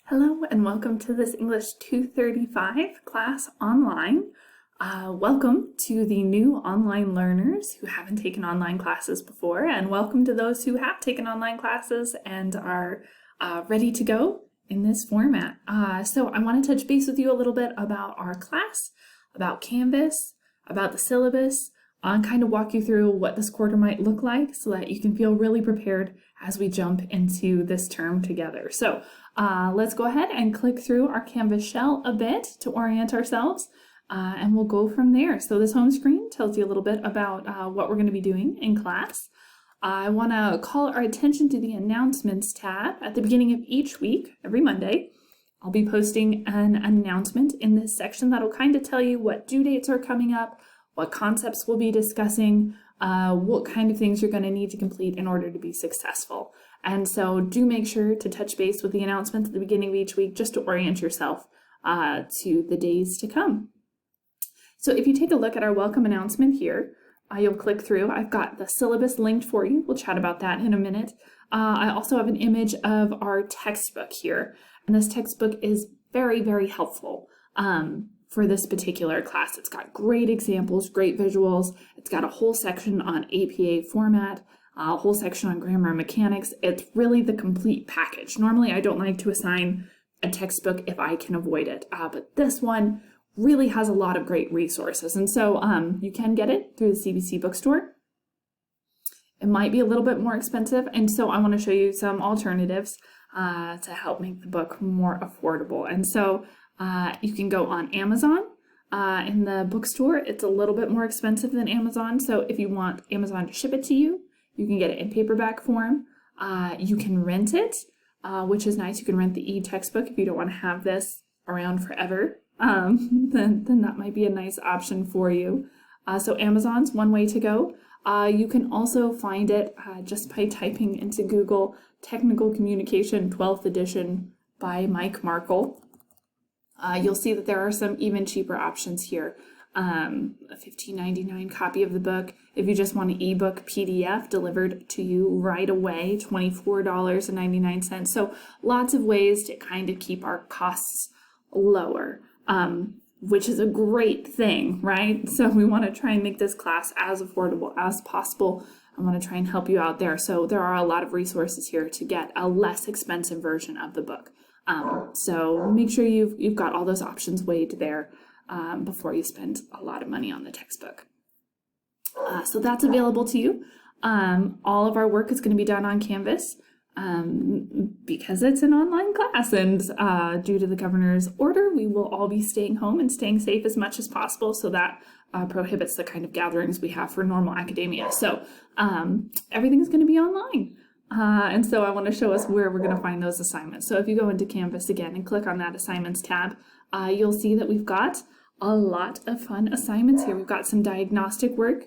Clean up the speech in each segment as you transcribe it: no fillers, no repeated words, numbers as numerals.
Hello and welcome to this English 235 class online. Welcome to the new online learners who haven't taken online classes before, and welcome to those who have taken online classes and are ready to go in this format. So I want to touch base with you a little bit about our class, about Canvas, about the syllabus, and kind of walk you through what this quarter might look like so that you can feel really prepared as we jump into this term together. So let's go ahead and click through our Canvas shell a bit to orient ourselves, and we'll go from there. So this home screen tells you a little bit about what we're going to be doing in class. I want to call our attention to the announcements tab at the beginning of each week, every Monday. I'll be posting an announcement in this section that'll kind of tell you what due dates are coming up, what concepts we'll be discussing, what kind of things you're going to need to complete in order to be successful. And so do make sure to touch base with the announcements at the beginning of each week just to orient yourself to the days to come. So if you take a look at our welcome announcement here, you'll click through. I've got the syllabus linked for you. We'll chat about that in a minute. I also have an image of our textbook here. And this textbook is very, very helpful for this particular class. It's got great examples, great visuals. It's got a whole section on APA format, a whole section on grammar and mechanics. It's really the complete package. Normally, I don't like to assign a textbook if I can avoid it, but this one really has a lot of great resources. And so you can get it through the CBC bookstore. It might be a little bit more expensive, and so I want to show you some alternatives to help make the book more affordable. And so you can go on Amazon. In the bookstore, it's a little bit more expensive than Amazon. So if you want Amazon to ship it to you, you can get it in paperback form. You can rent it, which is nice. You can rent the e-textbook if you don't want to have this around forever. Then that might be a nice option for you. So Amazon's one way to go. You can also find it just by typing into Google Technical Communication 12th edition by Mike Markle. You'll see that there are some even cheaper options here. A $15.99 copy of the book. If you just want an ebook PDF delivered to you right away, $24.99. So lots of ways to kind of keep our costs lower, which is a great thing, right? So we want to try and make this class as affordable as possible. I want to try and help you out there. So there are a lot of resources here to get a less expensive version of the book. So make sure you've got all those options weighed there before you spend a lot of money on the textbook. So that's available to you. All of our work is going to be done on Canvas because it's an online class, and due to the governor's order, we will all be staying home and staying safe as much as possible, so that prohibits the kind of gatherings we have for normal academia. So everything's going to be online. And so I want to show us where we're going to find those assignments. So if you go into Canvas again and click on that assignments tab, you'll see that we've got a lot of fun assignments here. We've got some diagnostic work,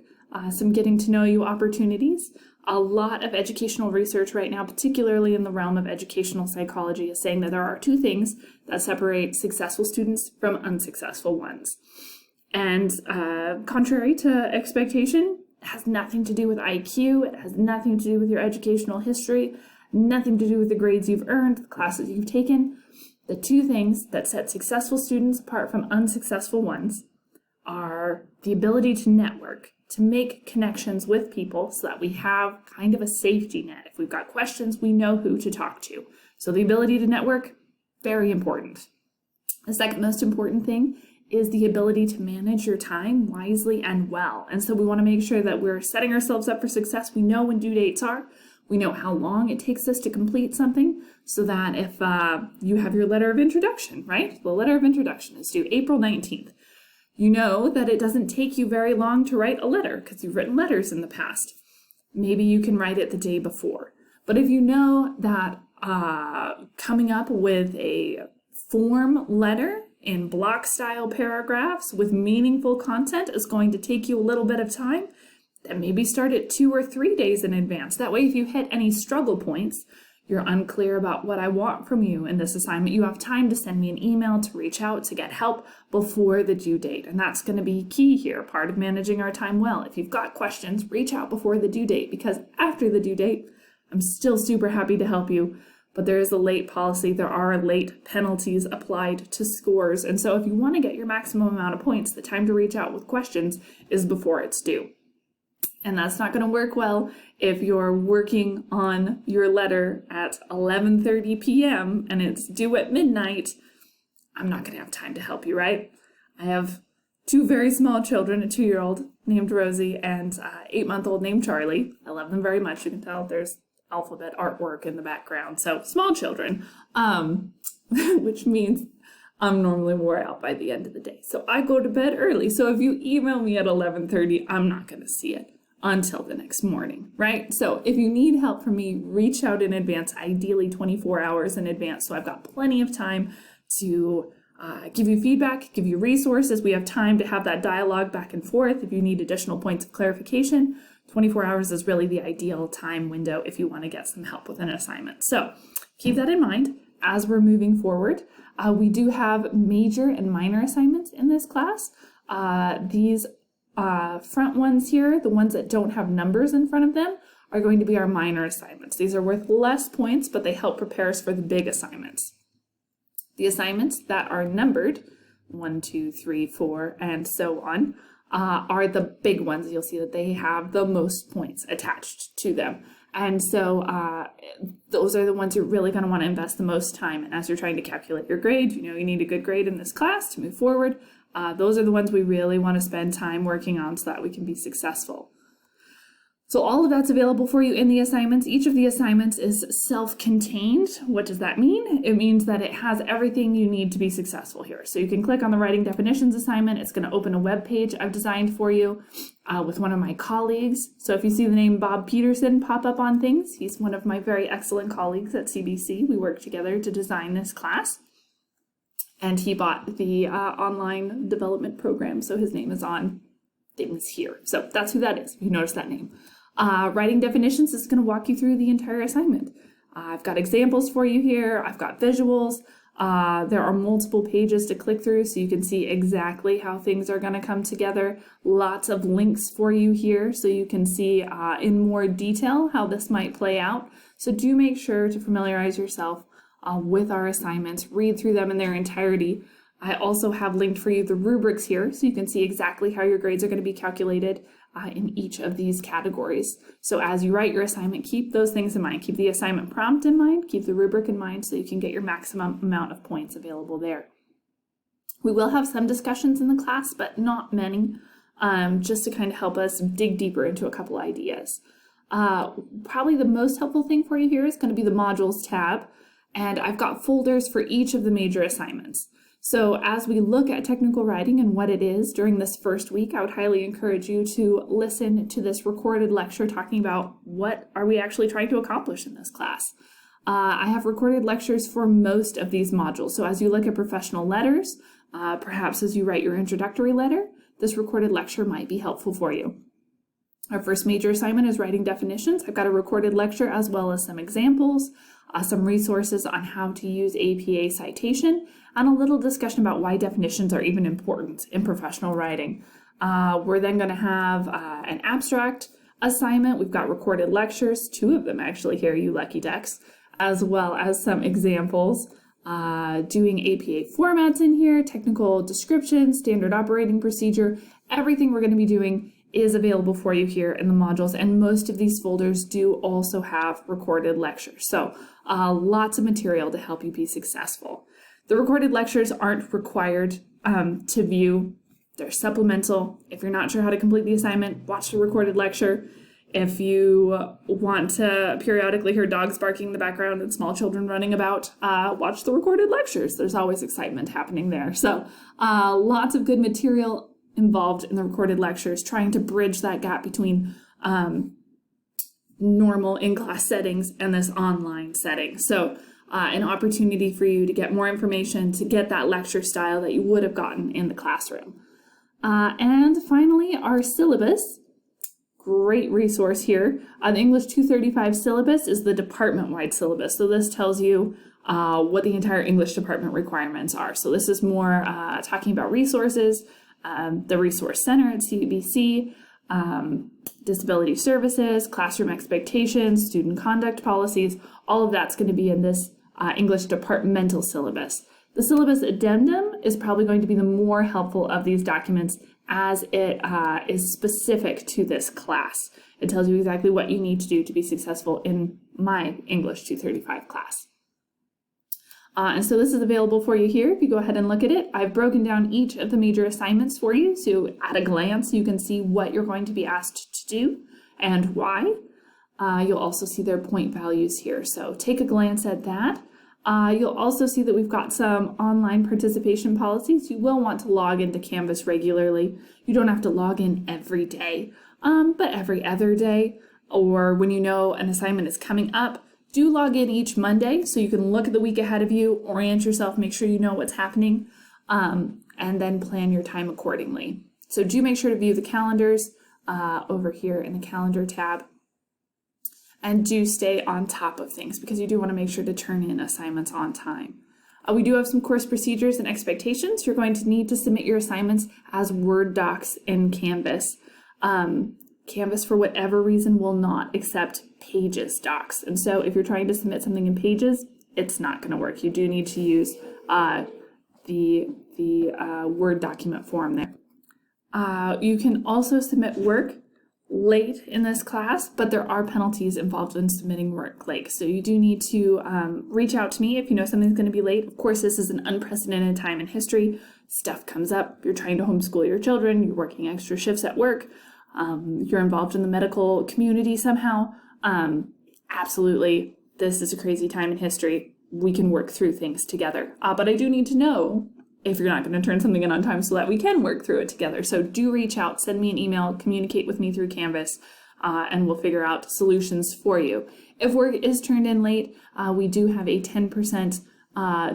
some getting to know you opportunities. A lot of educational research right now, particularly in the realm of educational psychology, is saying that there are two things that separate successful students from unsuccessful ones. And contrary to expectation, it has nothing to do with IQ, it has nothing to do with your educational history, nothing to do with the grades you've earned, the classes you've taken. The two things that set successful students apart from unsuccessful ones are the ability to network, to make connections with people so that we have kind of a safety net. If we've got questions, we know who to talk to. So the ability to network, very important. The second most important thing is the ability to manage your time wisely and well. And so we want to make sure that we're setting ourselves up for success. We know when due dates are. We know how long it takes us to complete something, so that if you have your letter of introduction, right? The letter of introduction is due April 19th. You know that it doesn't take you very long to write a letter because you've written letters in the past. Maybe you can write it the day before. But if you know that coming up with a form letter in block style paragraphs with meaningful content is going to take you a little bit of time, then maybe start it 2 or 3 days in advance. That way, if you hit any struggle points, you're unclear about what I want from you in this assignment, you have time to send me an email, to reach out, to get help before the due date. And that's going to be key here, part of managing our time well. If you've got questions, reach out before the due date, because after the due date, I'm still super happy to help you. but there is a late policy. There are late penalties applied to scores. And so if you want to get your maximum amount of points, the time to reach out with questions is before it's due. And that's not going to work well if you're working on your letter at 11:30 p.m. and it's due at midnight. I'm not going to have time to help you, right? I have 2 very small children, a 2-year-old named Rosie and 8-month-old named Charlie. I love them very much. You can tell there's alphabet artwork in the background. So small children, which means I'm normally wore out by the end of the day. So I go to bed early. So if you email me at 11:30, I'm not going to see it until the next morning, right? So if you need help from me, reach out in advance, ideally 24 hours in advance. So I've got plenty of time to give you feedback, give you resources. We have time to have that dialogue back and forth. If you need additional points of clarification, 24 hours is really the ideal time window if you want to get some help with an assignment. So keep that in mind as we're moving forward. We do have major and minor assignments in this class. These front ones here, the ones that don't have numbers in front of them, are going to be our minor assignments. These are worth less points, but they help prepare us for the big assignments. The assignments that are numbered, 1, 2, 3, 4, and so on, are the big ones. You'll see that they have the most points attached to them. And so those are the ones you're really going to want to invest the most time in as you're trying to calculate your grade. You know you need a good grade in this class to move forward. Those are the ones we really want to spend time working on so that we can be successful. So all of that's available for you in the assignments. Each of the assignments is self-contained. What does that mean? It means that it has everything you need to be successful here. So you can click on the writing definitions assignment. It's going to open a web page I've designed for you with one of my colleagues. So if you see the name Bob Peterson pop up on things, he's one of my very excellent colleagues at CBC. We worked together to design this class. And he bought the online development program. So his name is on things here. So that's who that is. You notice that name. Writing definitions is going to walk you through the entire assignment. I've got examples for you here. I've got visuals. There are multiple pages to click through so you can see exactly how things are going to come together. Lots of links for you here so you can see in more detail how this might play out. So do make sure to familiarize yourself with our assignments. Read through them in their entirety. I also have linked for you the rubrics here so you can see exactly how your grades are going to be calculated in each of these categories. So as you write your assignment, keep those things in mind. Keep the assignment prompt in mind, keep the rubric in mind so you can get your maximum amount of points available there. We will have some discussions in the class, but not many, just to kind of help us dig deeper into a couple ideas. Probably the most helpful thing for you here is going to be the modules tab, and I've got folders for each of the major assignments. So as we look at technical writing and what it is during this first week, I would highly encourage you to listen to this recorded lecture talking about what are we actually trying to accomplish in this class. I have recorded lectures for most of these modules. So as you look at professional letters, perhaps as you write your introductory letter, this recorded lecture might be helpful for you. Our first major assignment is writing definitions. I've got a recorded lecture as well as some examples, some resources on how to use APA citation, and a little discussion about why definitions are even important in professional writing. We're then going to have an abstract assignment. We've got recorded lectures, 2 of them actually here, you lucky ducks, as well as some examples. Doing APA formats in here, technical description, standard operating procedure. Everything we're going to be doing is available for you here in the modules, and most of these folders do also have recorded lectures. So lots of material to help you be successful. The recorded lectures aren't required to view. They're supplemental. If you're not sure how to complete the assignment, watch the recorded lecture. If you want to periodically hear dogs barking in the background and small children running about, watch the recorded lectures. There's always excitement happening there. So lots of good material involved in the recorded lectures, trying to bridge that gap between normal in-class settings and this online setting. So an opportunity for you to get more information, to get that lecture style that you would have gotten in the classroom. And finally, our syllabus. Great resource here. The English 235 syllabus is the department-wide syllabus. So this tells you what the entire English department requirements are. So this is more talking about resources, the Resource Center at CBC, disability services, classroom expectations, student conduct policies. All of that's going to be in this English departmental syllabus. The syllabus addendum is probably going to be the more helpful of these documents as it is specific to this class. It tells you exactly what you need to do to be successful in my English 235 class. And so this is available for you here. If you go ahead and look at it, I've broken down each of the major assignments for you. So at a glance, you can see what you're going to be asked to do and why. You'll also see their point values here. So take a glance at that. You'll also see that we've got some online participation policies. You will want to log into Canvas regularly. You don't have to log in every day, but every other day, or when you know an assignment is coming up, do log in each Monday so you can look at the week ahead of you, orient yourself, make sure you know what's happening, and then plan your time accordingly. So do make sure to view the calendars over here in the calendar tab, and do stay on top of things because you do want to make sure to turn in assignments on time. We do have some course procedures and expectations. You're going to need to submit your assignments as Word docs in Canvas. Canvas, for whatever reason, will not accept Pages docs. And so if you're trying to submit something in Pages, it's not going to work. You do need to use the Word document form there. You can also submit work late in this class, but there are penalties involved in submitting work late. So you do need to reach out to me if you know something's going to be late. Of course, this is an unprecedented time in history. Stuff comes up. You're trying to homeschool your children. You're working extra shifts at work. You're involved in the medical community somehow. Absolutely, this is a crazy time in history. We can work through things together. But I do need to know if you're not going to turn something in on time so that we can work through it together. So do reach out, send me an email, communicate with me through Canvas, and we'll figure out solutions for you. If work is turned in late, we do have a 10%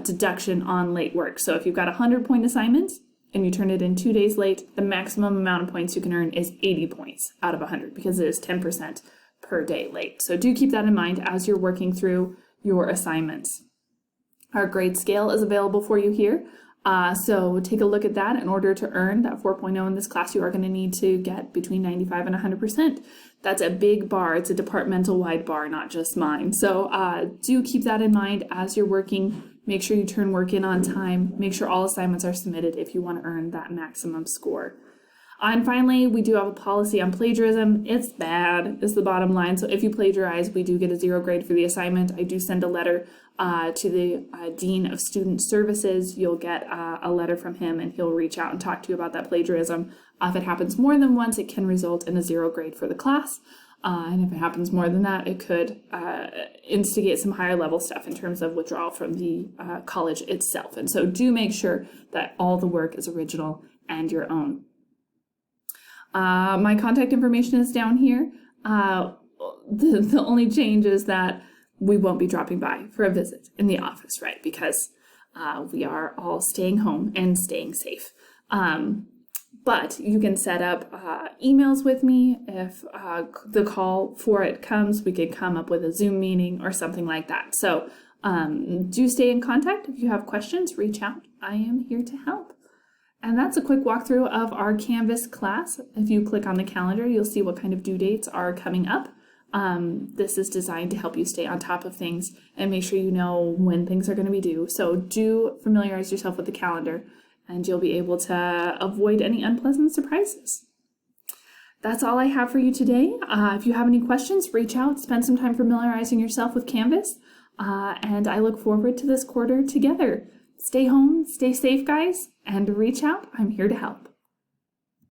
deduction on late work. So if you've got a 100-point assignment and you turn it in 2 days late, the maximum amount of points you can earn is 80 points out of 100 because it is 10% per day late. So do keep that in mind as you're working through your assignments. Our grade scale is available for you here. So take a look at that. In order to earn that 4.0 in this class, you are going to need to get between 95 and 100%. That's a big bar. It's a departmental wide bar, not just mine. So do keep that in mind as you're working. Make sure you turn work in on time. Make sure all assignments are submitted if you want to earn that maximum score. And finally, we do have a policy on plagiarism. It's bad, is the bottom line. So if you plagiarize, we do get a 0 grade for the assignment. I do send a letter to the Dean of Student Services. You'll get a letter from him and he'll reach out and talk to you about that plagiarism. If it happens more than once, it can result in a 0 grade for the class. And if it happens more than that, it could instigate some higher level stuff in terms of withdrawal from the college itself. And so do make sure that all the work is original and your own. My contact information is down here. The only change is that we won't be dropping by for a visit in the office, right? Because we are all staying home and staying safe. But you can set up emails with me. If the call for it comes, we could come up with a Zoom meeting or something like that. So do stay in contact. If you have questions, reach out. I am here to help. And that's a quick walkthrough of our Canvas class. If you click on the calendar, you'll see what kind of due dates are coming up. This is designed to help you stay on top of things and make sure you know when things are going to be due. So do familiarize yourself with the calendar and you'll be able to avoid any unpleasant surprises. That's all I have for you today. If you have any questions, reach out, spend some time familiarizing yourself with Canvas, and I look forward to this quarter together. Stay home, stay safe, guys, and reach out. I'm here to help.